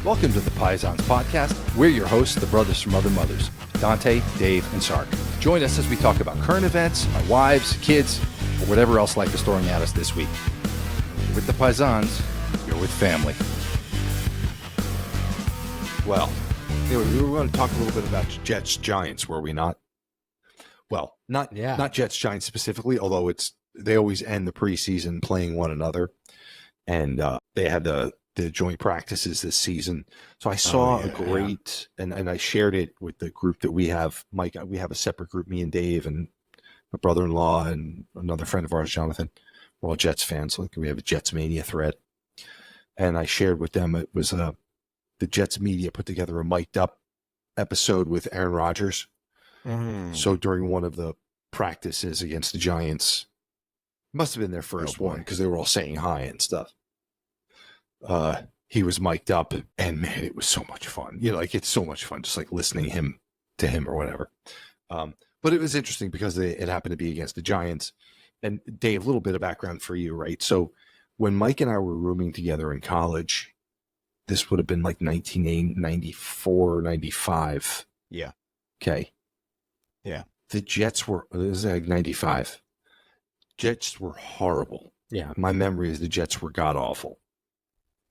Welcome to the Paisans podcast. We're your hosts, the brothers from other mothers, Dante, Dave, and Sark. Join us as we talk about current events, our wives, kids, or whatever else life is throwing at us this week. You're with the Paisans, you're with family. Well, anyway, we were going to talk a little bit about Jets Giants, were we not? Well, not Jets Giants specifically, although they always end the preseason playing one another, and they had the joint practices this season. So I saw a great, and I shared it with the group that we have. Mike, we have a separate group, me and Dave and my brother-in-law and another friend of ours, Jonathan. We're all Jets fans. Like, we have a Jets Mania thread, and I shared with them. It was the Jets media put together a mic'd up episode with Aaron Rodgers. So during one of the practices against the Giants, must have been their first one because they were all saying hi and stuff. He was mic'd up, and man, it was so much fun. You know, like, it's so much fun just like listening to him or whatever. But it was interesting because it happened to be against the Giants. And Dave, a little bit of background for you, right? So when Mike and I were rooming together in college, this would have been like 1994, 95. Yeah. Okay. Yeah. The Jets were, this is like 95. Jets were horrible. Yeah. My memory is the Jets were god-awful.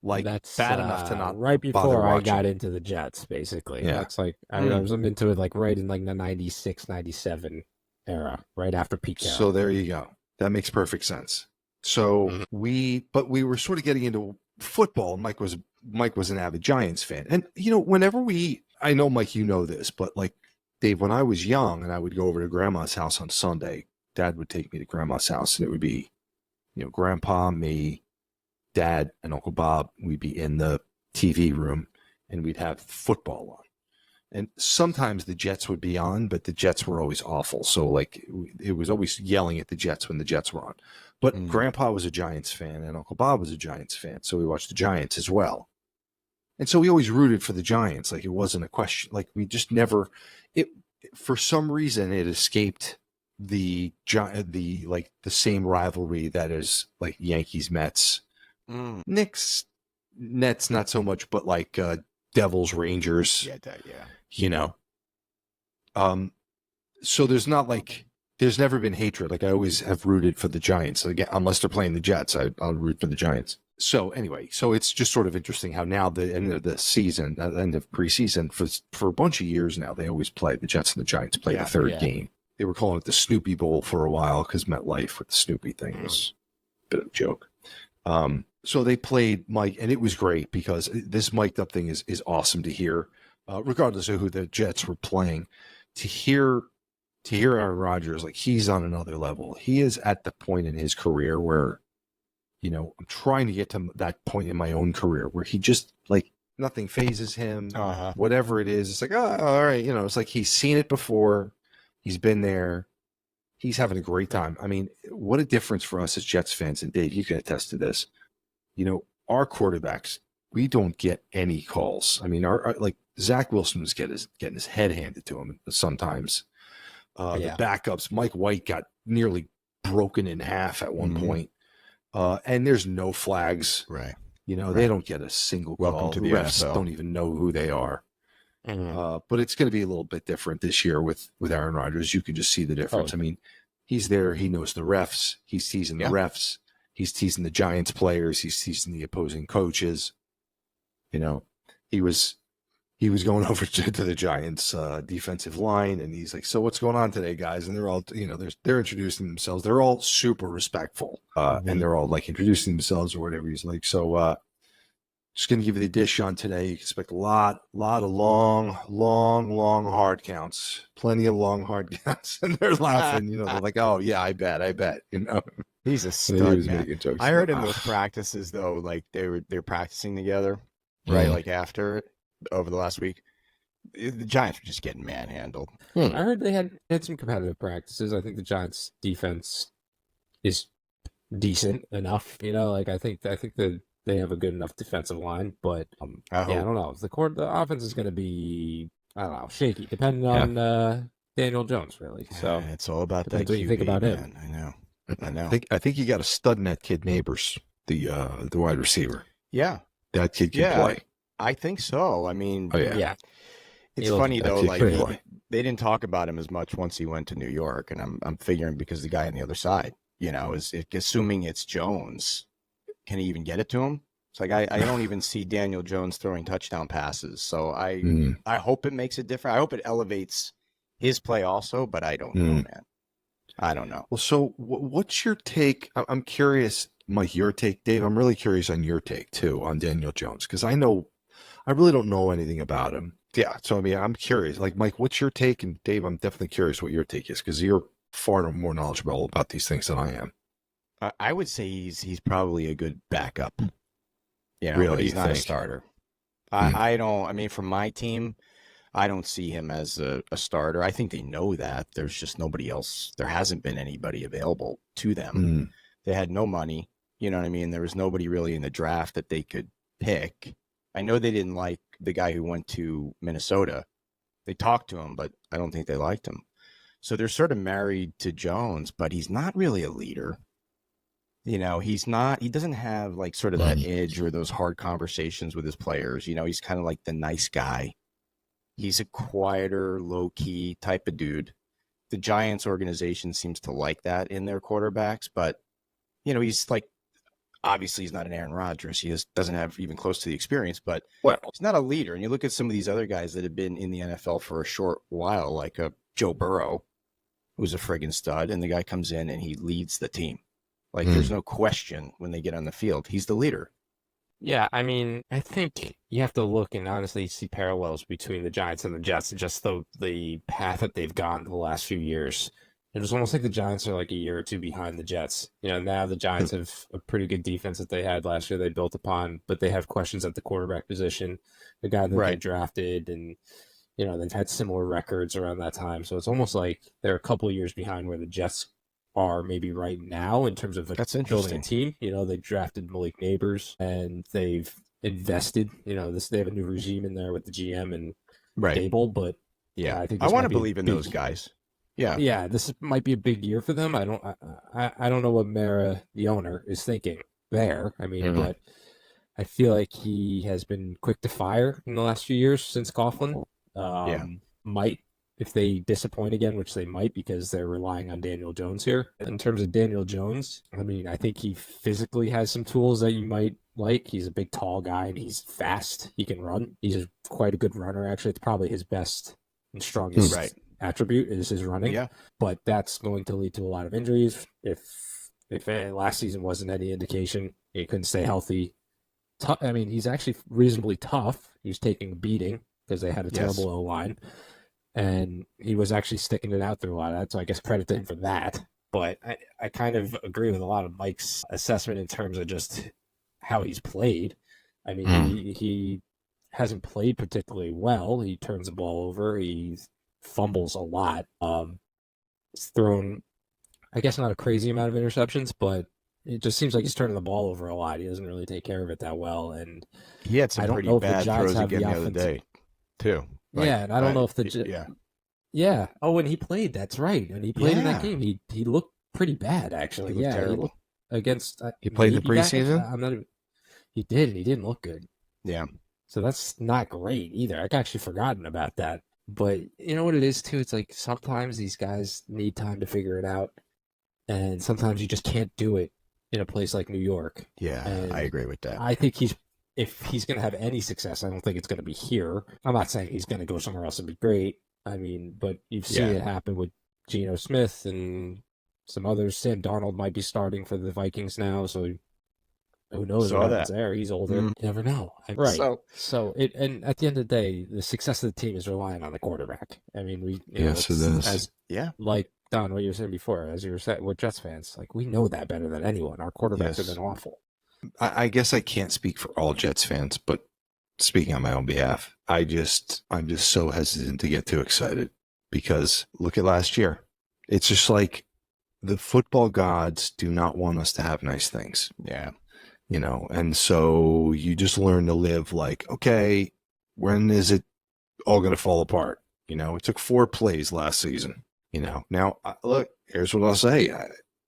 Like, that's bad enough to not right before I watching. got into the Jets, basically. Yeah. That's like, I was into it like right in like the 96, 97 era, right after peak era. So there you go. That makes perfect sense. So we were sort of getting into football. Mike was an avid Giants fan. And, you know, I know, Mike, you know this, but like, Dave, when I was young and I would go over to Grandma's house on Sunday, Dad would take me to Grandma's house, and it would be, you know, Grandpa, me, Dad, and Uncle Bob. We'd be in the TV room, and we'd have football on. And sometimes the Jets would be on, but the Jets were always awful. So, like, it was always yelling at the Jets when the Jets were on. But Grandpa was a Giants fan, and Uncle Bob was a Giants fan, so we watched the Giants as well. And so we always rooted for the Giants. Like, it wasn't a question. Like, we just never – for some reason, it escaped the same rivalry that is like Yankees Mets, Knicks Nets, not so much, but like Devils Rangers. You know. So there's never been hatred. Like, I always have rooted for the Giants. Again, unless they're playing the Jets, I'll root for the Giants. So anyway, so it's just sort of interesting how now the end of the season, the end of preseason, for a bunch of years now, they always play, the Jets and the Giants play the third game. They were calling it the Snoopy Bowl for a while because MetLife with the Snoopy thing was a bit of a joke. So they played Mike, and it was great because this mic'd up thing is awesome to hear, regardless of who the Jets were playing. To hear Aaron Rodgers, like, he's on another level. He is at the point in his career where, you know, I'm trying to get to that point in my own career where he just, like, nothing phases him. Whatever it is, it's like, oh, all right. You know, it's like he's seen it before. He's been there. He's having a great time. I mean, what a difference for us as Jets fans. And Dave, you can attest to this. You know, our quarterbacks, we don't get any calls. I mean, our like, Zach Wilson was getting his head handed to him sometimes. The backups, Mike White got nearly broken in half at one point. And there's no flags. Right. You know, they don't get a single call. Welcome to the refs NFL. Don't even know who they are. But it's going to be a little bit different this year with Aaron Rodgers. You can just see the difference. I mean, he's there. He knows the refs. He's teasing the refs. He's teasing the Giants players. He's teasing the opposing coaches. You know, he was going over to the Giants defensive line, and he's like, "So what's going on today, guys?" And they're all, you know, they're introducing themselves. They're all super respectful, and they're all like introducing themselves or whatever. He's like, "So, just gonna give you the dish on today. You can expect a lot of long hard counts, plenty of long hard counts." And they're laughing, you know. They're like, "Oh yeah, I bet." You know, he's a stud, man. Jokes. I heard him with practices though, like they're practicing together, right? Like after over the last week, the Giants were just getting manhandled. I heard they had some competitive practices. I think the Giants' defense is decent enough. You know, like I think that they have a good enough defensive line, but I don't know. The offense is going to be, I don't know, shaky, depending on Daniel Jones, really. So it's all about that. What you think about him? I know. I think you got a stud in that kid Neighbors, the wide receiver. Yeah, that kid can play. I think so. I mean, Oh, yeah. Yeah. it's He'll- funny though. That's Like exactly. they didn't talk about him as much once he went to New York, and I'm figuring because the guy on the other side, is assuming it's Jones. Can he even get it to him? It's like I don't even see Daniel Jones throwing touchdown passes. So I hope it makes it different. I hope it elevates his play also, but I don't know, man. I don't know. Well, so what's your take? I'm curious, Mike, your take, Dave. I'm really curious on your take too on Daniel Jones, because I really don't know anything about him. Yeah. So, I mean, I'm curious, like, Mike, what's your take? And Dave, I'm definitely curious what your take is, because you're far more knowledgeable about these things than I am. I would say he's probably a good backup. Really, but he's you not a think? starter. I don't. I mean, for my team, I don't see him as a starter. I think they know that. There's just nobody else. There hasn't been anybody available to them. They had no money. You know what I mean? There was nobody really in the draft that they could pick. I know they didn't like the guy who went to Minnesota. They talked to him, but I don't think they liked him. So they're sort of married to Jones, but he's not really a leader. He doesn't have like sort of that edge or those hard conversations with his players. He's kind of like the nice guy. He's a quieter, low key type of dude. The Giants organization seems to like that in their quarterbacks, but he's like, obviously he's not an Aaron Rodgers. He doesn't have even close to the experience, but he's not a leader. And you look at some of these other guys that have been in the NFL for a short while, like a Joe Burrow, who's a friggin' stud, and the guy comes in and he leads the team. Like, there's no question when they get on the field. He's the leader. Yeah, I mean, I think you have to look and honestly see parallels between the Giants and the Jets, and just the path that they've gone the last few years. It was almost like the Giants are like a year or two behind the Jets. Now the Giants have a pretty good defense that they had last year they built upon, but they have questions at the quarterback position, the guy that they drafted, and they've had similar records around that time. So it's almost like they're a couple of years behind where the Jets are maybe right now in terms of building a team. They drafted Malik Neighbors and they've invested. They have a new regime in there with the GM and Dable, but yeah, I think I want to believe in those guys. Yeah, this might be a big year for them. I don't know what Mara, the owner, is thinking there. I mean, but I feel like he has been quick to fire in the last few years since Coughlin. Might, if they disappoint again, which they might because they're relying on Daniel Jones here. In terms of Daniel Jones, I mean, I think he physically has some tools that you might like. He's a big, tall guy, and he's fast. He can run. He's quite a good runner, actually. It's probably his best and strongest attribute is his running. Yeah. But that's going to lead to a lot of injuries. If last season wasn't any indication, he couldn't stay healthy. I mean, he's actually reasonably tough. He's taking a beating because they had a terrible O-line. And he was actually sticking it out through a lot of that, so I guess credit to him for that. But I kind of agree with a lot of Mike's assessment in terms of just how he's played. I mean, he hasn't played particularly well. He turns the ball over. He fumbles a lot. He's thrown, I guess, not a crazy amount of interceptions, but it just seems like he's turning the ball over a lot. He doesn't really take care of it that well. And he had some pretty bad throws again the other day, too. And I don't know if the Oh, when he played, that's right. When he played in that game, he looked pretty bad actually. He looked against. He played in the preseason. He did, and he didn't look good. Yeah. So that's not great either. I actually forgotten about that. But you know what it is too? It's like sometimes these guys need time to figure it out, and sometimes you just can't do it in a place like New York. Yeah, and I agree with that. I think if he's going to have any success, I don't think it's going to be here. I'm not saying he's going to go somewhere else and be great. I mean, but you've seen it happen with Geno Smith and some others. Sam Darnold might be starting for the Vikings now, so who knows what happens there. He's older. You never know. Right. So and at the end of the day, the success of the team is relying on the quarterback. I mean, it is. Like Don, what you were saying before, as you were saying, we're Jets fans. Like, we know that better than anyone. Our quarterbacks have been awful. I guess I can't speak for all Jets fans, but speaking on my own behalf, I'm just so hesitant to get too excited because look at last year. It's just like the football gods do not want us to have nice things. Yeah. And so you just learn to live like, okay, when is it all going to fall apart? It took 4 plays last season, Now, look, here's what I'll say.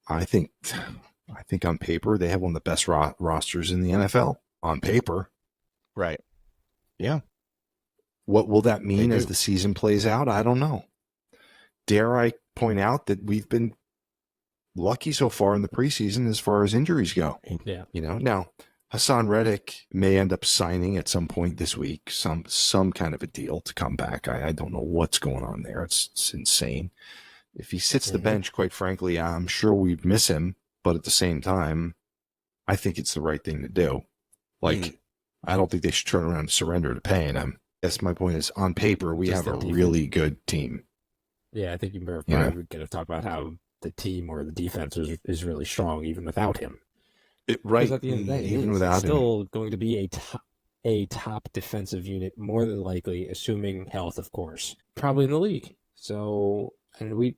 I think on paper, they have one of the best rosters in the NFL on paper. Right. Yeah. What will that mean as the season plays out? I don't know. Dare I point out that we've been lucky so far in the preseason as far as injuries go. Yeah. Now Hassan Reddick may end up signing at some point this week, some kind of a deal to come back. I don't know what's going on there. It's insane. If he sits the bench, quite frankly, I'm sure we'd miss him. But at the same time, I think it's the right thing to do. I don't think they should turn around and surrender to paying him. That's my point is, on paper, we have a really good team. Yeah, I think you were probably going to talk about how the team or the defense is really strong even without him. Right. At the end of the day, even without him, still going to be a top defensive unit, more than likely, assuming health, of course, probably in the league. So, and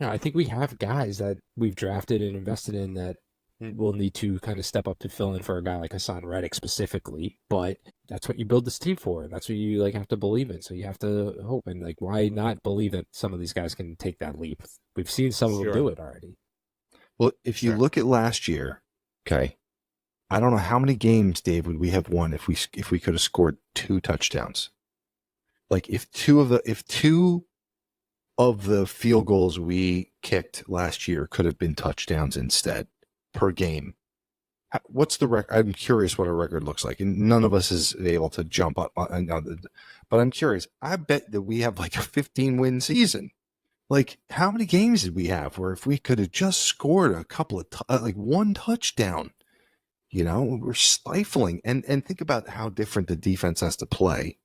I think we have guys that we've drafted and invested in that will need to kind of step up to fill in for a guy like Hassan Reddick specifically. But that's what you build this team for. That's what you have to believe in. So you have to hope, and why not believe that some of these guys can take that leap? We've seen some of them do it already. Well, if you look at last year, okay, I don't know how many games, Dave, would we have won if we could have scored 2 touchdowns. If two of the field goals we kicked last year could have been touchdowns instead per game. What's the record? I'm curious what our record looks like. And none of us is able to jump up. But I'm curious. I bet that we have a 15-win season. How many games did we have where if we could have just scored a couple of, one touchdown, we're stifling. And think about how different the defense has to play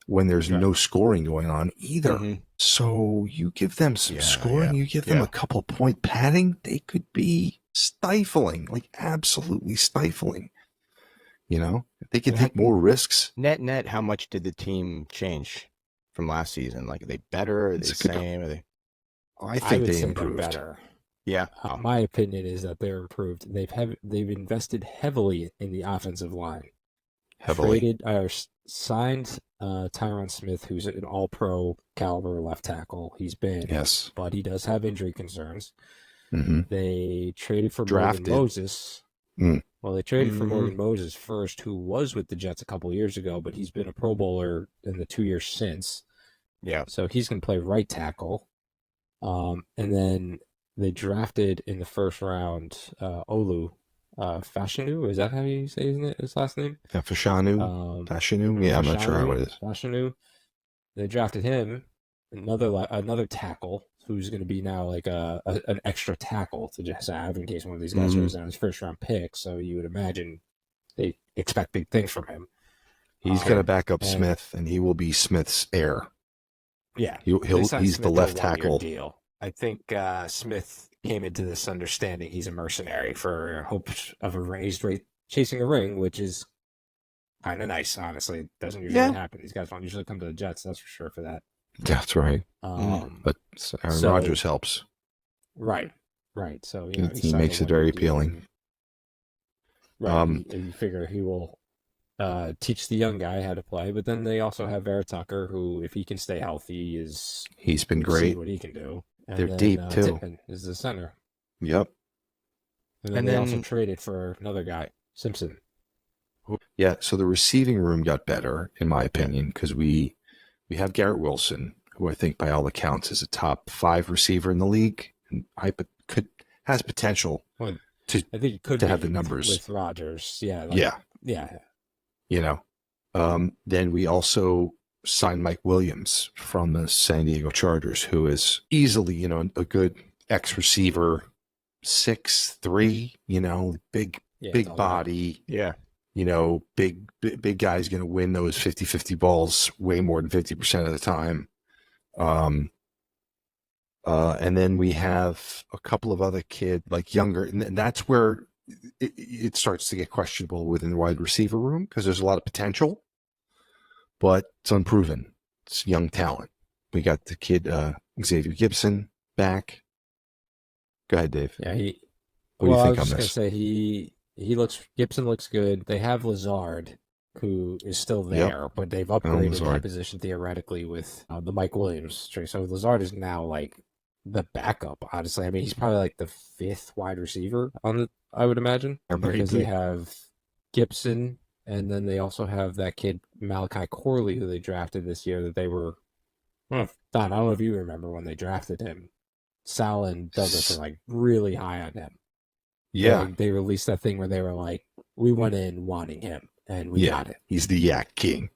when there's no scoring going on either. Mm-hmm. So you give them some scoring, you give them a couple point padding, they could be stifling, absolutely stifling. If they could take more risks. Net, how much did the team change from last season? Are they better? Are they the same? I think they improved. Better. Yeah. My opinion is that they're improved. They've invested heavily in the offensive line. Signed Tyron Smith, who's an all-pro caliber left tackle. He's been, but he does have injury concerns. Mm-hmm. They traded for Morgan Moses. Well, they traded for Morgan Moses first, who was with the Jets a couple years ago, but he's been a Pro Bowler in the 2 years since. Yeah. So he's going to play right tackle. And then they drafted in the first round Olu Fashanu. Is that how you say his last name? Yeah, Fashanu. Fashanu? Yeah, I'm not sure how it is. Fashanu. They drafted him, another tackle, who's going to be now an extra tackle to just have in case one of these guys goes down his first round pick. So you would imagine they expect big things from him. He's going to back up Smith, and he will be Smith's heir. Yeah, he's the left tackle. Deal. I think Smith came into this understanding he's a mercenary for hopes of a raised rate chasing a ring, which is kind of nice, honestly. It doesn't usually happen. These guys don't usually come to the Jets, that's for sure for that. That's right. But Aaron Rodgers helps. Right. So he makes it very appealing. Right. You figure he will teach the young guy how to play, but then they also have Vera Tucker, who, if he can stay healthy, he's been great. See what he can do. And they're deep too. Tippin is the center. Yep. And then they also traded for another guy, Simpson. Yeah. So the receiving room got better, in my opinion, because we have Garrett Wilson, who I think by all accounts is a top 5 receiver in the league, and has potential I think he could have the numbers with Rodgers. Yeah. Yeah. Then we also signed Mike Williams from the San Diego Chargers, who is easily, a good ex-receiver, 6'3", big body. Yeah. Big guy's going to win those 50-50 balls way more than 50% of the time. And then we have a couple of other younger, and that's where it starts to get questionable within the wide receiver room, because there's a lot of potential, but it's unproven. It's young talent. We got the kid Xavier Gibson back. Go ahead, Dave. Yeah, what do you think on this? I was just gonna say Gibson looks good. They have Lazard, who is still there, but they've upgraded that position theoretically with the Mike Williams trade. So Lazard is now the backup. Honestly, I mean, he's probably the 5th wide receiver I would imagine, because they have Gibson, And then they also have that kid, Malachi Corley, who they drafted this year that they were, Don, I don't know if you remember when they drafted him. Sal and Douglas were like really high on him. Yeah. They released that thing where they were like, we went in wanting him, and we got it. He's the Yak King.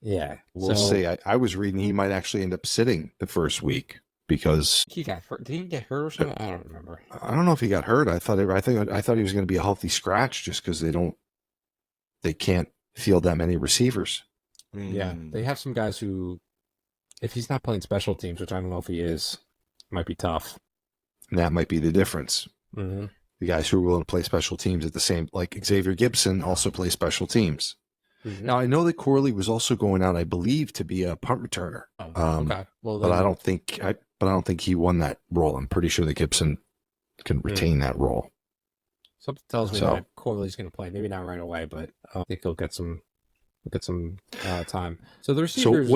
Yeah. We'll see. I was reading he might actually end up sitting the first week because he got hurt. Did he get hurt or something? I don't remember. I don't know if he got hurt. I thought he was going to be a healthy scratch just because they can't field that many receivers. Yeah. They have some guys who, if he's not playing special teams, which I don't know if he is, might be tough. And that might be the difference. Mm-hmm. The guys who are willing to play special teams at the same, like Xavier Gibson, also plays special teams. Mm-hmm. Now I know that Corley was also going out, I believe, to be a punt returner. Okay. Well, but I don't think he won that role. I'm pretty sure that Gibson can retain that role. Something tells me that Corley's going to play. Maybe not right away, but I think he'll get some time. So the receivers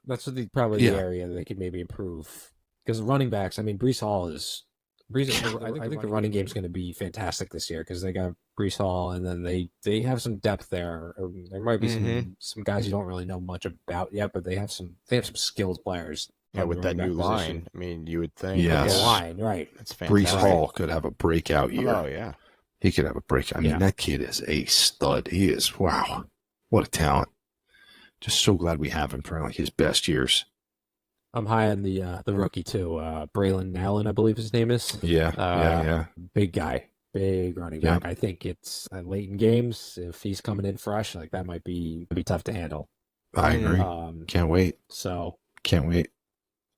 that's probably the area that they could maybe improve. Because the running backs, I mean, Breece Hall is. I think the running game is going to be fantastic this year because they got Breece Hall, and then they have some depth there. There might be some guys you don't really know much about yet, but they have some skilled players. Yeah, with that new line, I mean, you would think. Yes. The line, right? That's fantastic. Breece Hall could have a breakout year. Oh yeah, he could have a breakout. I mean, that kid is a stud. He is. Wow, what a talent! Just so glad we have him for like his best years. I'm high on the rookie too, Braylon Allen, I believe his name is. Yeah. Big guy, big running back. I think it's late in games. If he's coming in fresh, like that might be tough to handle. I agree. Can't wait. Can't wait.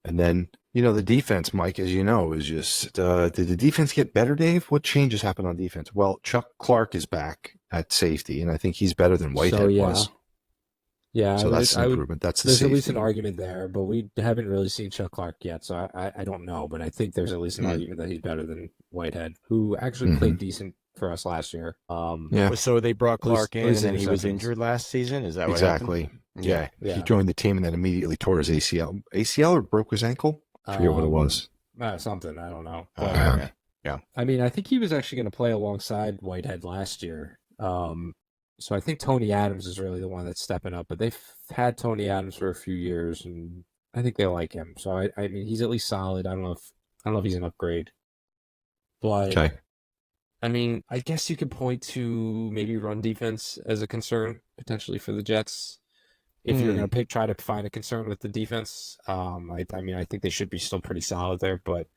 And then the defense, Mike, as you know, is just. Did the defense get better, Dave? What changes happened on defense? Well, Chuck Clark is back at safety, and I think he's better than Whitehead was. Yeah, so that's an improvement. That's there's at least an argument there, but we haven't really seen Chuck Clark yet, so I don't know. But I think there's at least an argument that he's better than Whitehead, who actually played decent for us last year. So they brought Clark in, and then he was injured last season. Is that what exactly? Happened? Yeah. He joined the team and then immediately tore his ACL or broke his ankle. I forget what it was. Something I don't know. Yeah. I mean, I think he was actually going to play alongside Whitehead last year. So I think Tony Adams is really the one that's stepping up, but they've had Tony Adams for a few years, and I think they like him. So I mean, he's at least solid. I don't know if he's an upgrade, but I mean, I guess you could point to maybe run defense as a concern potentially for the Jets. If you're going to try to find a concern with the defense, I mean, I think they should be still pretty solid there, but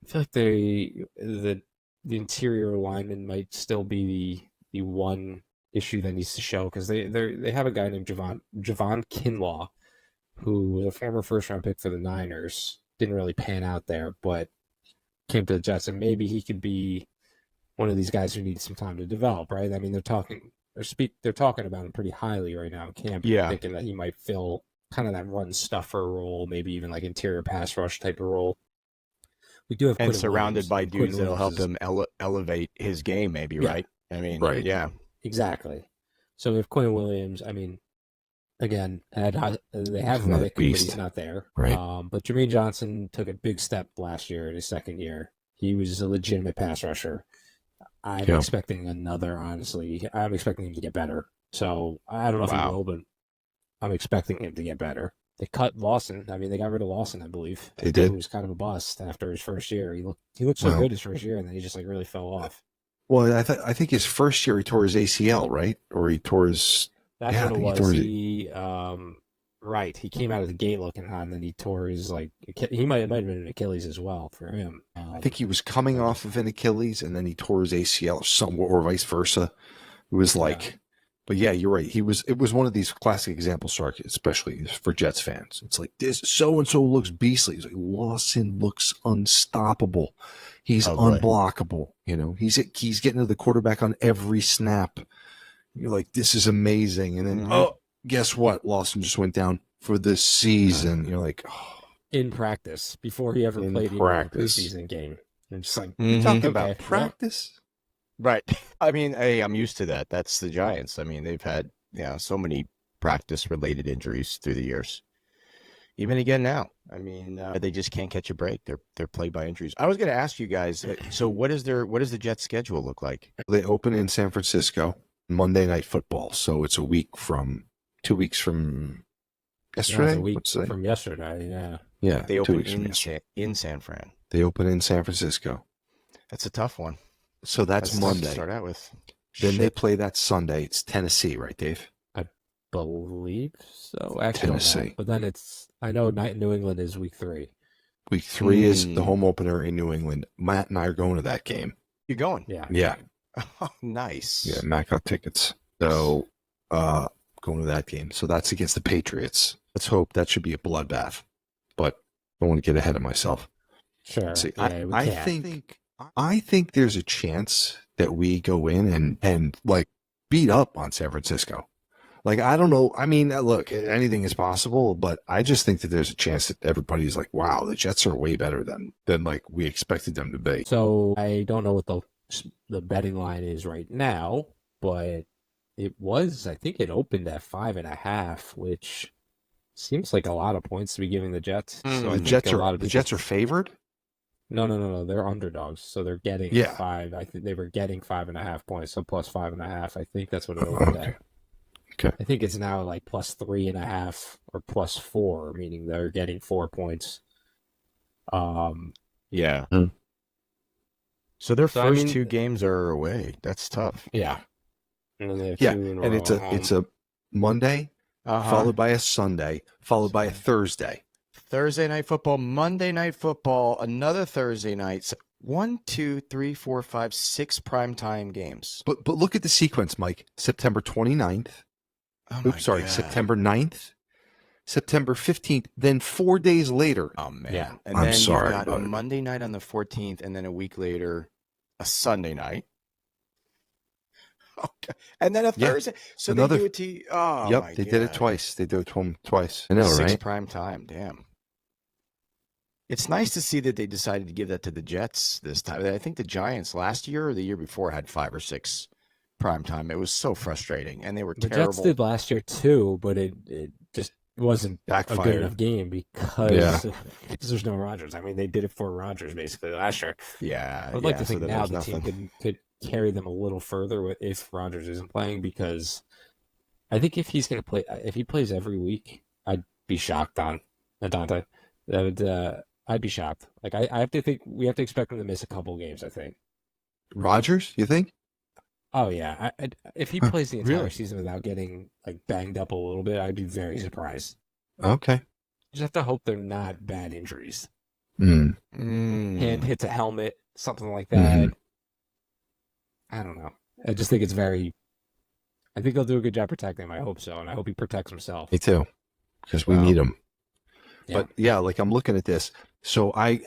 I feel like the interior lineman might still be the one issue that needs to show, because they have a guy named Javon Kinlaw, who was a former first-round pick for the Niners. Didn't really pan out there, but came to the Jets, and maybe he could be one of these guys who needs some time to develop, right? I mean, they're talking about him pretty highly right now in camp, thinking that he might fill kind of that run stuffer role, maybe even like interior pass rush type of role. We do have and surrounded by dudes that'll help him elevate his game, maybe, right? I mean, yeah. Exactly. So we have Quinn Williams. I mean, again, they have Reddick, but he's not there. Right. But Jermaine Johnson took a big step last year in his second year. He was a legitimate pass rusher. I'm expecting another, honestly. I'm expecting him to get better. So I don't know if he will, but I'm expecting him to get better. They cut Lawson. I mean, they got rid of Lawson, I believe. They did. He was kind of a bust after his first year. He looked so good his first year, and then he just really fell off. Well, I think his first year he tore his ACL, right? Or he tore his. That's what it was. He came out of the gate looking hot, and then he tore his he might have been an Achilles as well for him. I think he was coming off of an Achilles, and then he tore his ACL, or vice versa. It was but yeah, you're right. It was one of these classic examples, Sark, especially for Jets fans. It's like, this so and so looks beastly. He's like, Lawson looks unstoppable. He's unblockable. He's getting to the quarterback on every snap. You're like, this is amazing. And then, guess what? Lawson just went down for the season. You're like, in practice before he ever played a preseason game. And just like, you're talking about practice. Right. I mean, hey, I'm used to that. That's the Giants. I mean, they've had so many practice-related injuries through the years. Even again now. I mean, they just can't catch a break. They're plagued by injuries. I was going to ask you guys. So, what does the Jets' schedule look like? They open in San Francisco. Monday Night Football. So it's 2 weeks from yesterday. It's a week from yesterday. Yeah. Yeah. They 2 open weeks from yesterday. in San Fran. They open in San Francisco. That's a tough one. So that's tough to Monday. start out with. Then they play that Sunday. It's Tennessee, right, Dave? Believe so. Actually, Tennessee. But then I know New England is week 3. Week 3 is the home opener in New England. Matt and I are going to that game. You're going? Yeah. Yeah. Oh, nice. Yeah, Matt got tickets. So going to that game. So that's against the Patriots. Let's hope that should be a bloodbath. But I don't want to get ahead of myself. Sure. See, Yeah, I think there's a chance that we go in and like beat up on San Francisco. Like, I don't know. I mean, look, anything is possible, but I just think that there's a chance that everybody's like, wow, the Jets are way better than like we expected them to be. So I don't know what the betting line is right now, but I think it opened at 5.5, which seems like a lot of points to be giving the Jets. So the Jets are favored? No. They're underdogs, so they're getting 5. I think they were getting 5.5 points, so plus 5.5. I think that's what it opened at. Okay. I think it's now like plus 3.5 or plus 4, meaning they're getting 4 points. Yeah. So their first 2 games are away. That's tough. Yeah. And then they have 2 in a and row it's a Monday followed by a Sunday, followed by a Thursday. Thursday night football, Monday night football, another Thursday night. So 1, 2, 3, 4, 5, 6 primetime games. But look at the sequence, Mike. September 29th. September 9th, September 15th, then 4 days later. Oh, man. Yeah. And I'm then sorry you've got a about it. Monday night on the 14th, and then a week later, a Sunday night. Okay. And then a Thursday. So they do it to you. Oh, yep, my they God. did it twice. They do it to them twice. I know, 6 right? prime time. Damn. It's nice to see that they decided to give that to the Jets this time. I think the Giants last year or the year before had 5 or 6 prime time. It was so frustrating, and they were The terrible. Jets did last year too, but it just wasn't a good Backfired. enough game because there's no Rodgers. I mean, they did it for Rodgers basically last year. Yeah, I would like to so think then now there's the team nothing. could carry them a little further if Rodgers isn't playing, because I think if he's going to play, if he plays every week, I'd be shocked on Dante. I'd be shocked. Like I have to think we have to expect him to miss a couple games. I think. Rodgers, you think? Oh yeah, if he plays the entire Really? season without getting like banged up a little bit, I'd be very surprised. Okay. Just have to hope they're not bad injuries. Mm. Hand hits a helmet, something like that. I don't know. I just think it's very. I think he'll do a good job protecting him. I hope so, and I hope he protects himself. Me too, because we need him. Yeah. But yeah, like I'm looking at this. So I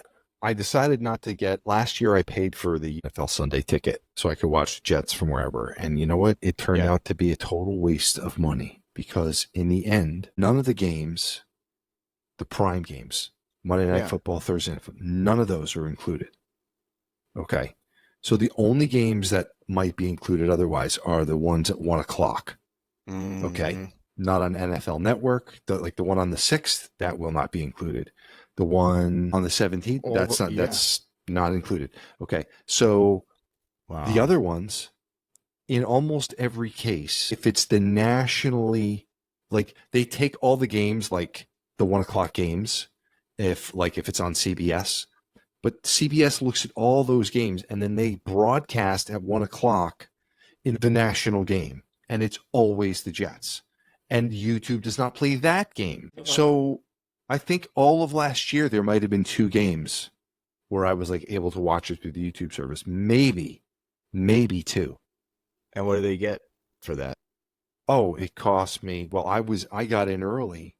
decided not to get. Last year I paid for the NFL Sunday ticket so I could watch the Jets from wherever. And you know what? It turned out to be a total waste of money, because in the end, none of the games, the prime games, Monday Night Football, Thursday Night Football, none of those are included. Okay. So the only games that might be included otherwise are the ones at 1 o'clock. Okay. Not on NFL Network. Like the one on the 6th, that will not be included. The one on the 17th, that's not included. Okay. So the other ones, in almost every case, if it's the nationally, like they take all the games, like the 1 o'clock games, if it's on CBS, but CBS looks at all those games and then they broadcast at 1 o'clock in the national game, and it's always the Jets. And YouTube does not play that game. So I think all of last year there might have been 2 games where I was like able to watch it through the YouTube service. Maybe 2. And what do they get for that? Oh, it cost me. Well, I got in early.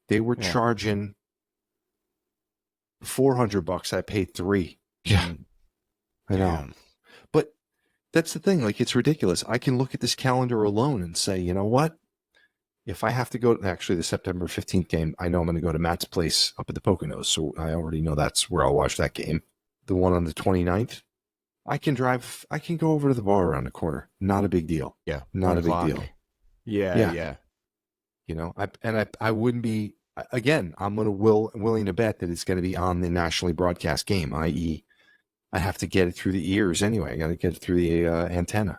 They were charging $400. I paid $300. Yeah, I know. Damn. But that's the thing. Like, it's ridiculous. I can look at this calendar alone and say, you know what? If I have to go to actually the September 15th game, I know I'm going to go to Matt's place up at the Poconos. So I already know that's where I'll watch that game. The one on the 29th, I can go over to the bar around the corner. Not a big deal. Yeah. Not a big deal. Yeah. You know, I wouldn't be, again, I'm going to willing to bet that it's going to be on the nationally broadcast game, i.e. I have to get it through the ears anyway. I got to get it through the antenna.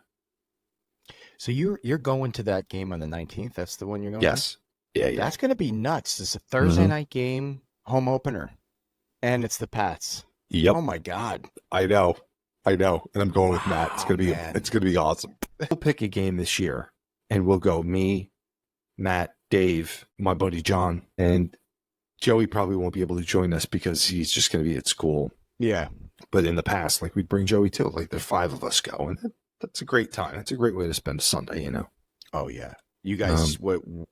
So you're going to that game on the 19th? That's the one you're going Yes. to? Yeah. That's going to be nuts. It's a Thursday night game, home opener, and it's the Pats. Yep. Oh my God. I know. And I'm going with Matt. It's gonna be awesome. We'll pick a game this year, and we'll go me, Matt, Dave, my buddy John, and Joey probably won't be able to join us because he's just gonna be at school. Yeah. But in the past, like we'd bring Joey too. Like the 5 of us go, and that's a great time. That's a great way to spend a Sunday, you know. Oh yeah. You guys,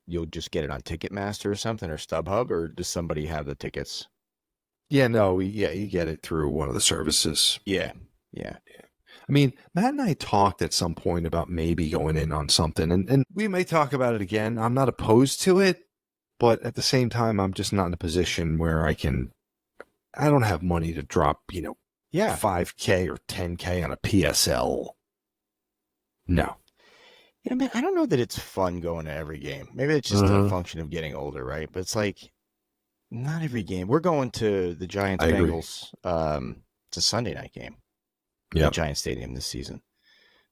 you'll just get it on Ticketmaster or something, or StubHub, or does somebody have the tickets? Yeah, no, you get it through one of the services. Yeah. I mean, Matt and I talked at some point about maybe going in on something, and we may talk about it again. I'm not opposed to it, but at the same time, I'm just not in a position where I don't have money to drop, $5K or $10K on a PSL. No. Man, I don't know that it's fun going to every game. Maybe it's just a function of getting older, right? But it's like, not every game. We're going to the Giants Bengals. It's a Sunday night game. Yeah. Giant Stadium this season.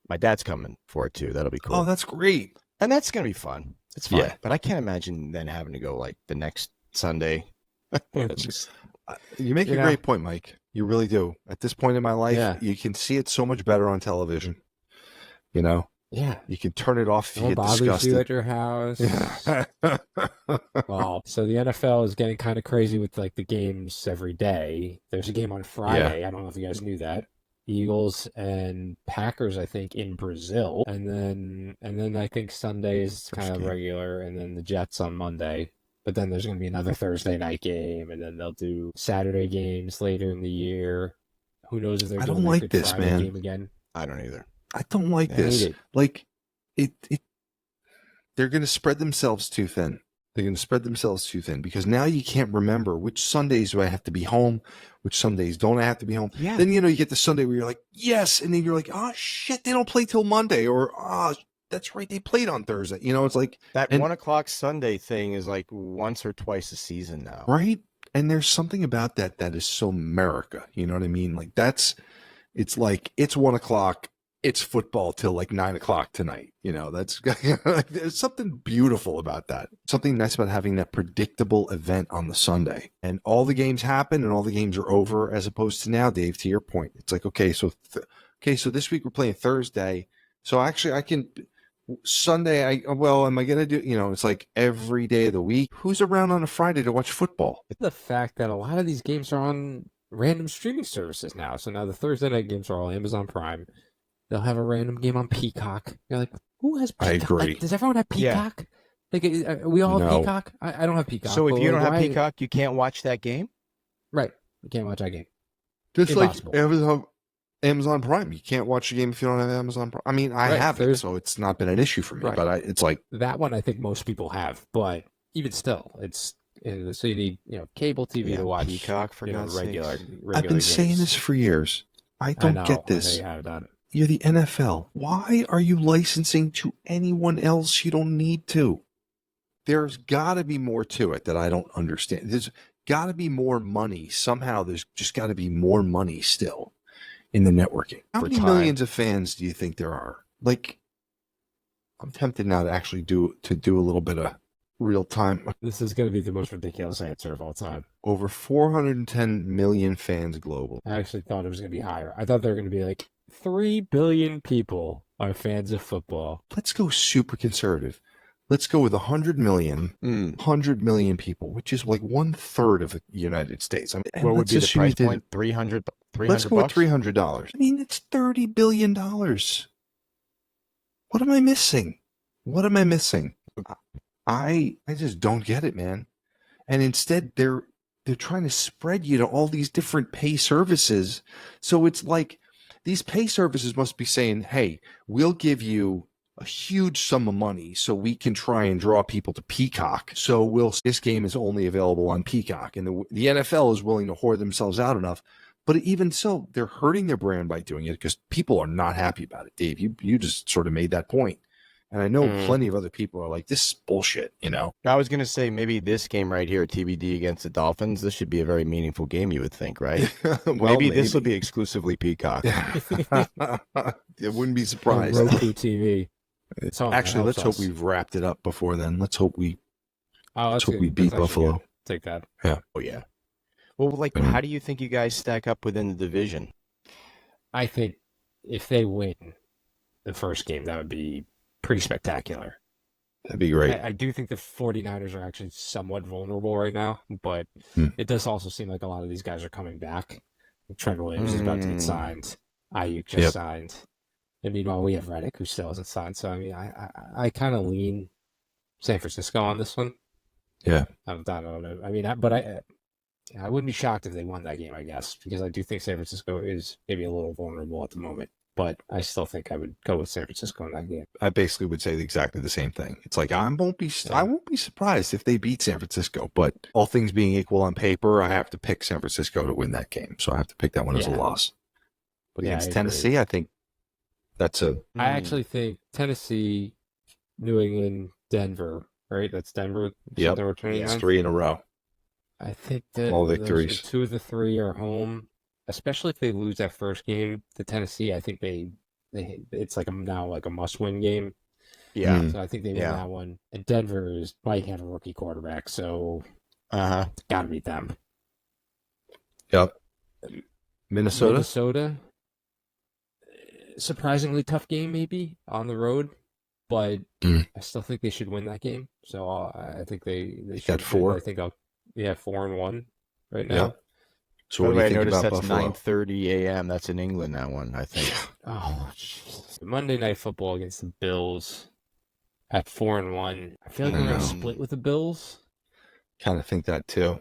My dad's coming for it too. That'll be cool. Oh, that's great. And that's going to be fun. It's fun. Yeah. But I can't imagine then having to go like the next Sunday. You make a great point, Mike. You really do. At this point in my life, you can see it so much better on television. You know? Yeah. You can turn it off if you get disgusted. You at your house. Yeah. Well, so the NFL is getting kind of crazy with like the games every day. There's a game on Friday. Yeah. I don't know if you guys knew that. Eagles and Packers, I think, in Brazil, and then I think Sunday is kind of regular, and then the Jets on Monday. But then there's going to be another Thursday night game, and then they'll do Saturday games later in the year. Who knows if they're doing a Good Friday game again? I don't either. I don't like this. Like it. They're going to spread themselves too thin. Because now you can't remember which Sundays do I have to be home, which Sundays don't I have to be home. Yeah. Then, you get the Sunday where you're like, yes. And then you're like, oh, shit, they don't play till Monday. Or, oh, that's right, they played on Thursday. It's like. That 1 o'clock Sunday thing is like once or twice a season now. Right? And there's something about that is so America. You know what I mean? Like it's like, it's 1 o'clock. It's football till like 9 o'clock tonight. That's there's something beautiful about that. Something nice about having that predictable event on the Sunday, and all the games happen and all the games are over, as opposed to now, Dave, to your point. It's like, okay, so this week we're playing Thursday. So actually I can Sunday. Am I going to do, it's like every day of the week. Who's around on a Friday to watch football? The fact that a lot of these games are on random streaming services now. So now the Thursday night games are all Amazon Prime. They'll have a random game on Peacock. You're like, who has Peacock? I agree. Like, does everyone have Peacock? Yeah. Like, we all have Peacock? I don't have Peacock. So if you don't have Peacock, you can't watch that game? Right. You can't watch that game. Just Impossible. like Amazon Prime. You can't watch a game if you don't have Amazon Prime. I mean, I have it, so it's not been an issue for me. Right. But it's like... That one I think most people have. But even still, it's... So you need cable TV to watch Peacock for regular I've been saying this for years. I don't get this. I know you have done it. You're the NFL. Why are you licensing to anyone else you don't need to? There's got to be more to it that I don't understand. There's got to be more money. Somehow there's just got to be more money still in the networking. How many millions of fans do you think there are? Like, I'm tempted now to actually do a little bit of real time. This is going to be the most ridiculous answer of all time. Over 410 million fans global. I actually thought it was going to be higher. I thought they were going to be like 3 billion people are fans of football. Let's go super conservative. Let's go with 100 million, 100 million people, which is like 1/3 of the United States. I mean, what would be the price point? $300. Let's go with $300. I mean, it's $30 billion. What am I missing? I just don't get it, man. And instead, they're trying to spread you to all these different pay services. So it's like these pay services must be saying, hey, we'll give you a huge sum of money so we can try and draw people to Peacock. So this game is only available on Peacock. And the NFL is willing to whore themselves out enough. But even so, they're hurting their brand by doing it because people are not happy about it. Dave, you just sort of made that point. And I know plenty of other people are like, this is bullshit, I was going to say maybe this game right here, TBD against the Dolphins, this should be a very meaningful game, you would think, right? maybe this will be exclusively Peacock. It wouldn't be surprised. Roku TV. Actually, let's hope we've wrapped it up before then. Let's hope we beat Buffalo. Take that. Yeah. Oh yeah. Well, how do you think you guys stack up within the division? I think if they win the first game, that would be pretty spectacular. That'd be great. I do think the 49ers are actually somewhat vulnerable right now, but it does also seem like a lot of these guys are coming back. Trent Williams is about to get signed. Ayuk just signed. And meanwhile, we have Reddick, who still hasn't signed. So, I mean, I kind of lean San Francisco on this one. Yeah. I don't know. I mean, I wouldn't be shocked if they won that game, I guess, because I do think San Francisco is maybe a little vulnerable at the moment. But I still think I would go with San Francisco in that game. I basically would say exactly the same thing. It's like I won't be surprised if they beat San Francisco, but all things being equal on paper, I have to pick San Francisco to win that game. So I have to pick that one as a loss. But against Tennessee, I think that's a. I actually think Tennessee, New England, Denver. Right, that's Denver. Yep, it's 3 in a row. I think that all victories. 2 of the 3 are home. Especially if they lose that first game to Tennessee, I think it's now a must-win game. Yeah. So I think they win that one. And Denver might have a rookie quarterback, so got to beat them. Yep. Minnesota, surprisingly tough game maybe on the road, but I still think they should win that game. So I think they should. Got 4. I think 4-1 right now. Yep. So what do you think about that's Buffalo? 9:30 a.m. That's in England, that one, I think. Oh, jeez. Monday Night Football against the Bills at 4-1. I feel like we're going to split with the Bills. Kind of think that too.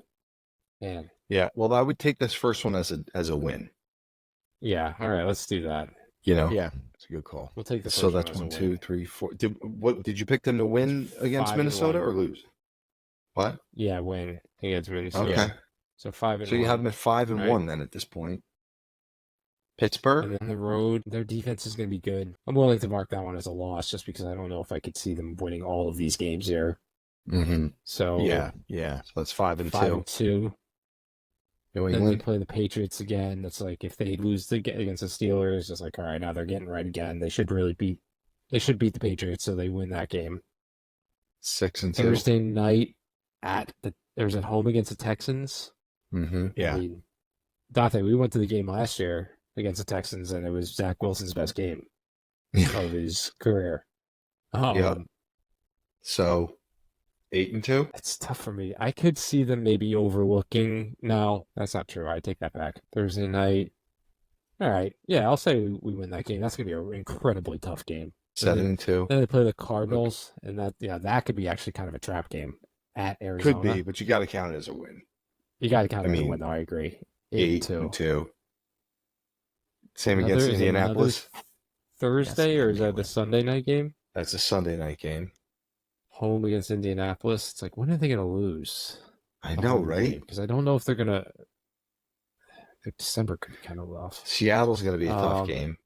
Man. Yeah. Well, I would take this first one as a win. Yeah. All right. Let's do that. Yeah, it's a good call. We'll take the first so one. That's 1, 2, 3, 4. Did you pick them to win against Minnesota or lose? What? Yeah, win against Minnesota. Okay. So 5-1. So you have them at 5-1 then at this point. Pittsburgh. And then the road, their defense is going to be good. I'm willing to mark that one as a loss just because I don't know if I could see them winning all of these games here. Mm-hmm. So yeah. So that's 5-2. 5-2. New Then they England. play the Patriots again. That's like if they lose against the Steelers, it's like all right, now they're getting right again. They should beat the Patriots, so they win that game. 6-2. Thursday night there's at home against the Texans. Mm-hmm. Yeah. I mean, Dante, we went to the game last year against the Texans, and it was Zach Wilson's best game of his career. Yeah. So 8-2. It's tough for me. I could see them maybe overlooking. No, that's not true. I take that back. Thursday night. All right. Yeah, I'll say we win that game. That's gonna be an incredibly tough game. 7-2. Then they play the Cardinals, and that could be actually kind of a trap game at Arizona. Could be, but you got to count it as a win. You got to count it as a win, though. I agree. 8-2. Same against Indianapolis. Thursday, or is that the Sunday night game? That's a Sunday night game. Home against Indianapolis. It's like, when are they going to lose? I know, right? Because I don't know if they're going to. December could be kind of rough. Seattle's going to be a tough game.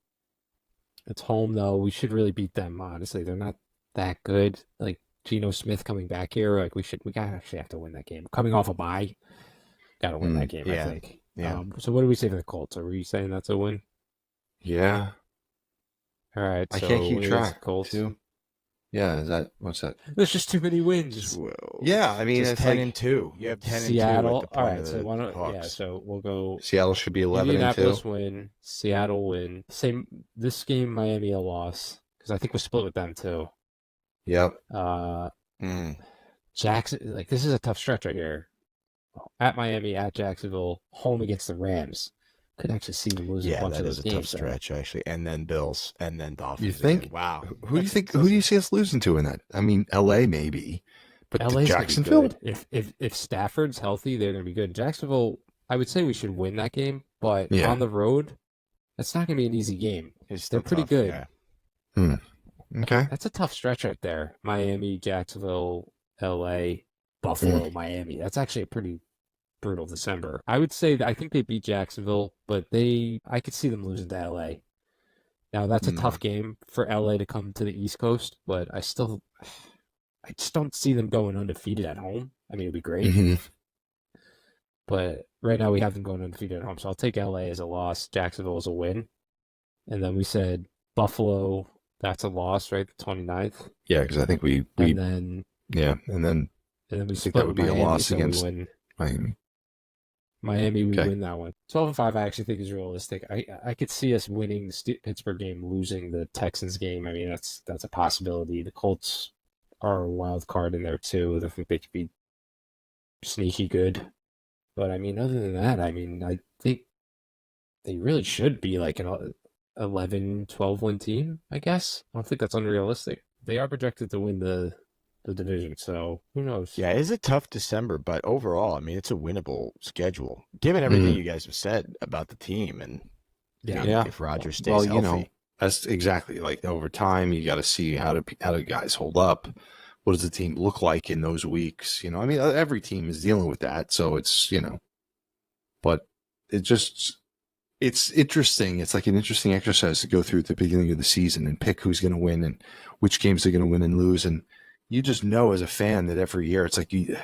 It's home, though. We should really beat them, honestly. They're not that good. Like, Geno Smith coming back here, like we actually have to win that game. Coming off a bye, got to win that game. I think. Yeah. So what do we say for the Colts? Are we saying that's a win? Yeah. All right. I so can't keep track. Colts. Too. Yeah. What's that? There's just too many wins. Yeah. I mean, it's 10-2. You have 10-2. Seattle. At the All point right. of So the why don't? Hawks. Yeah. So we'll go. Seattle should be 11-2. Indianapolis win. Seattle win. Same. This game, Miami a loss because I think we're split with them too. Yep. Jackson, like this is a tough stretch right here. At Miami, at Jacksonville, home against the Rams. Could actually see them losing a bunch of those games. Yeah, that is a tough stretch, actually. And then Bills, and then Dolphins. You think? Again. Wow. Who do you think? Who do you see us losing to in that? I mean, LA maybe, but LA's Jacksonville. If Stafford's healthy, they're going to be good. Jacksonville, I would say we should win that game, but on the road, that's not going to be an easy game. They're pretty good. Yeah. Okay. That's a tough stretch right there. Miami, Jacksonville, LA, Buffalo, Miami. That's actually a pretty brutal December. I would say that I think they beat Jacksonville, but I could see them losing to LA. Now that's a tough game for LA to come to the East Coast, but I just don't see them going undefeated at home. I mean, it'd be great. But right now we have them going undefeated at home, so I'll take LA as a loss, Jacksonville as a win. And then we said Buffalo That's a loss, right? The 29th. Yeah, because I think we and then and then we I think split that would with be a Miami, loss so against we win. Miami. Miami, we Okay. win that one. 12-5, I actually think is realistic. I could see us winning the Pittsburgh game, losing the Texans game. I mean, that's a possibility. The Colts are a wild card in there too. I think they could be sneaky good. But I mean, other than that, I mean, I think they really should be like an 11, 12 win team, I guess. I don't think that's unrealistic. They are projected to win the division, so who knows? Yeah, it is a tough December, but overall, I mean, it's a winnable schedule, given everything you guys have said about the team. And if Rodgers stays healthy. You know, that's exactly like over time. You got to see how do guys hold up. What does the team look like in those weeks? You know, I mean, every team is dealing with that, so it's but it's interesting. It's like an interesting exercise to go through at the beginning of the season and pick who's going to win and which games they're going to win and lose. And you just know as a fan that every year it's like you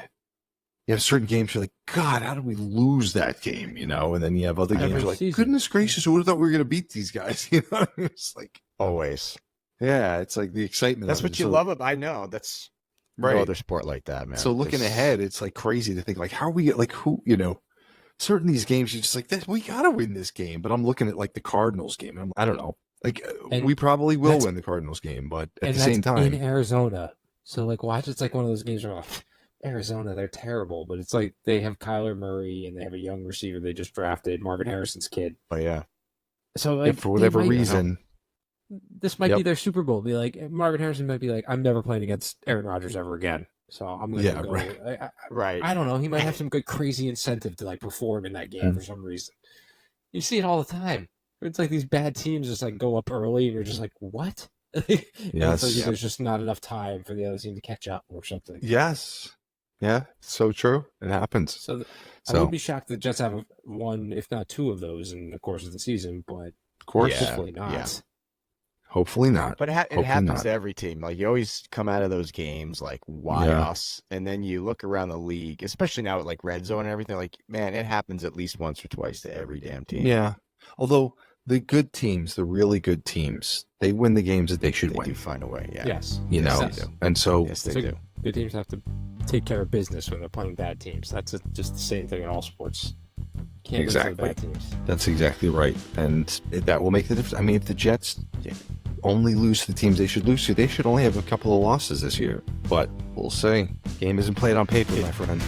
have certain games you're like, God, how did we lose that game? You know, and then you have other games you're like, goodness gracious, who would have thought we were going to beat these guys? You know, it's like always. Yeah, it's like the excitement. That's what you love about. I know that's right. No other sport like that, man. So looking ahead, it's like crazy to think like, how are we like who certain these games you're just like we gotta win this game. But I'm looking at like the Cardinals game. And I don't know. Like we probably will win the Cardinals game, but at the same time in Arizona. So like watch, it's like one of those games where Arizona, they're terrible, but it's like they have Kyler Murray and they have a young receiver they just drafted, Marvin Harrison's kid. Oh yeah. So like for whatever reason, this might be their Super Bowl. Be like Marvin Harrison might be like, I'm never playing against Aaron Rodgers ever again. So I'm gonna go. Right. I don't know. He might have some good crazy incentive to like perform in that game for some reason. You see it all the time. It's like these bad teams just like go up early and you're just like, what? Yes. Like there's just not enough time for the other team to catch up or something. Yes. Yeah. So true. It happens. So I would be shocked that the Jets have one, if not two of those in the course of the season, but of course, hopefully not. Yeah. Hopefully not. But it happens to every team. Like you always come out of those games like, why us? And then you look around the league, especially now with like red zone and everything. Like, man, it happens at least once or twice to every damn team. Yeah. Although the good teams, the really good teams, they win the games that they should win. They do find a way. Yeah. Yes. You know, and so they do. Good teams have to take care of business when they're playing bad teams. That's just the same thing in all sports. Can't lose to the bad teams. That's exactly right, and that will make the difference. I mean, if the Jets only lose to the teams they should lose to, they should only have a couple of losses this year. But we'll see. Game isn't played on paper, my friend.